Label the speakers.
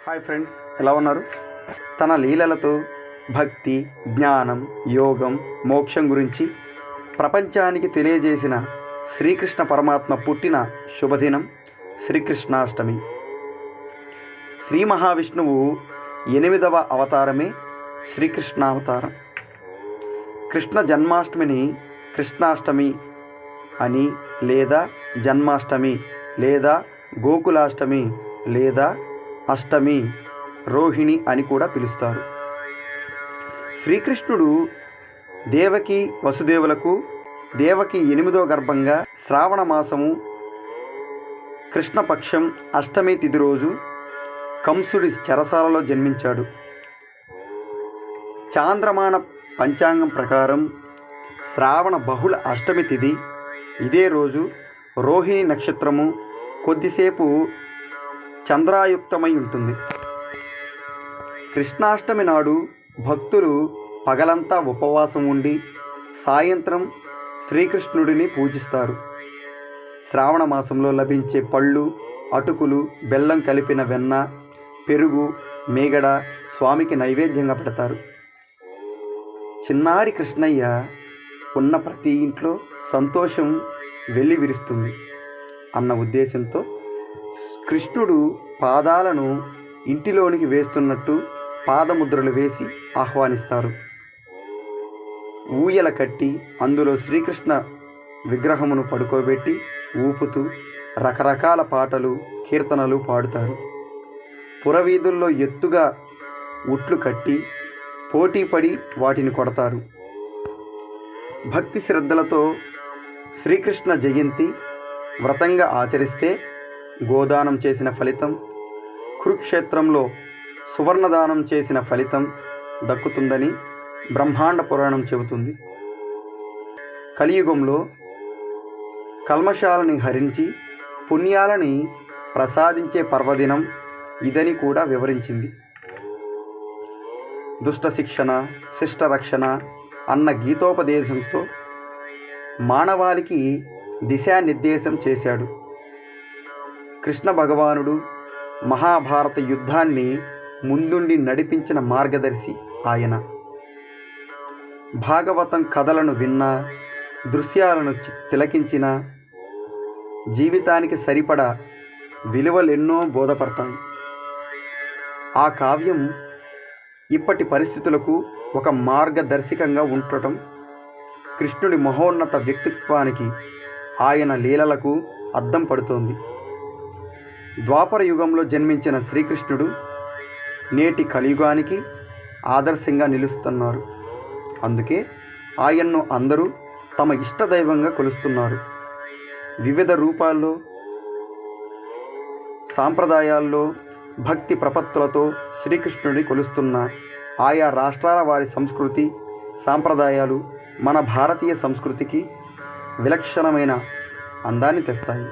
Speaker 1: Hi friends, ఎలా ఉన్నారు? తన లీలలతో భక్తి, జ్ఞానం, యోగం, మోక్షం గురించి ప్రపంచానికి తెలియజేసిన శ్రీకృష్ణ పరమాత్మ పుట్టిన శుభదినం శ్రీకృష్ణాష్టమి. శ్రీ మహావిష్ణువు 8వ అవతారమే శ్రీకృష్ణావతారం. కృష్ణ జన్మాష్టమిని కృష్ణాష్టమి అని, లేదా జన్మాష్టమి, లేదా గోకులాష్టమి, లేదా అష్టమి, రోహిణి అని కూడా పిలుస్తారు. శ్రీకృష్ణుడు దేవకి వసుదేవులకు దేవకి 8వ గర్భంగా శ్రావణ మాసము కృష్ణపక్షం అష్టమి తిథి రోజు కంసుడి చెరసాలలో జన్మించాడు. చాంద్రమాన పంచాంగం ప్రకారం శ్రావణ బహుళ అష్టమి తిథి ఇదే రోజు. రోహిణి నక్షత్రము కొద్దిసేపు చంద్రాయుక్తమై ఉంటుంది. కృష్ణాష్టమి నాడు భక్తులు పగలంతా ఉపవాసం ఉండి సాయంత్రం శ్రీకృష్ణుడిని పూజిస్తారు. శ్రావణ మాసంలో లభించే పళ్ళు, అటుకులు, బెల్లం కలిపిన వెన్న, పెరుగు, మేగడ స్వామికి నైవేద్యంగా పెడతారు. చిన్నారి కృష్ణయ్య ఉన్న ప్రతి ఇంట్లో సంతోషం వెల్లివిరుస్తుంది అన్న ఉద్దేశంతో కృష్ణుడు పాదాలను ఇంటిలోనికి వేస్తున్నట్టు పాదముద్రలు వేసి ఆహ్వానిస్తారు. ఊయల కట్టి అందులో శ్రీకృష్ణ విగ్రహమును పడుకోబెట్టి ఊపుతూ రకరకాల పాటలు, కీర్తనలు పాడుతారు. పురవీధుల్లో ఎత్తుగా ఉట్లు కట్టి పోటీపడి వాటిని కొడతారు. భక్తి శ్రద్ధలతో శ్రీకృష్ణ జయంతి వ్రతంగా ఆచరిస్తే గోదానం చేసిన ఫలితం, కురుక్షేత్రంలో సువర్ణదానం చేసిన ఫలితం దక్కుతుందని బ్రహ్మాండ పురాణం చెబుతుంది. కలియుగంలో కల్మషాలని హరించి పుణ్యాలని ప్రసాదించే పర్వదినం ఇదని కూడా వివరించింది. దుష్ట శిక్షణ, శిష్ట రక్షణ అన్న గీతోపదేశంతో మానవాళికి దిశానిర్దేశం చేశాడు. కృష్ణ భగవానుడు మహాభారత యుద్ధాన్ని ముందుండి నడిపించిన మార్గదర్శి ఆయన. భాగవతం కథలను విన్నా, దృశ్యాలను తిలకించిన జీవితానికి సరిపడా విలువలెన్నో బోధపడతాయి. ఆ కావ్యం ఇప్పటి పరిస్థితులకు ఒక మార్గదర్శకంగా ఉండటం కృష్ణుడి మహోన్నత వ్యక్తిత్వానికి, ఆయన లీలలకు అద్దం పడుతోంది. ద్వాపర యుగంలో జన్మించిన శ్రీకృష్ణుడు నేటి కలియుగానికి ఆదర్శంగా నిలుస్తున్నారు. అందుకే ఆయన్ను అందరూ తమ ఇష్టదైవంగా కొలుస్తున్నారు. వివిధ రూపాల్లో, సాంప్రదాయాల్లో భక్తి ప్రపత్తులతో శ్రీకృష్ణుడిని కొలుస్తున్న ఆయా రాష్ట్రాల వారి సంస్కృతి, సాంప్రదాయాలు మన భారతీయ సంస్కృతికి విలక్షణమైన అందాన్ని తెస్తాయి.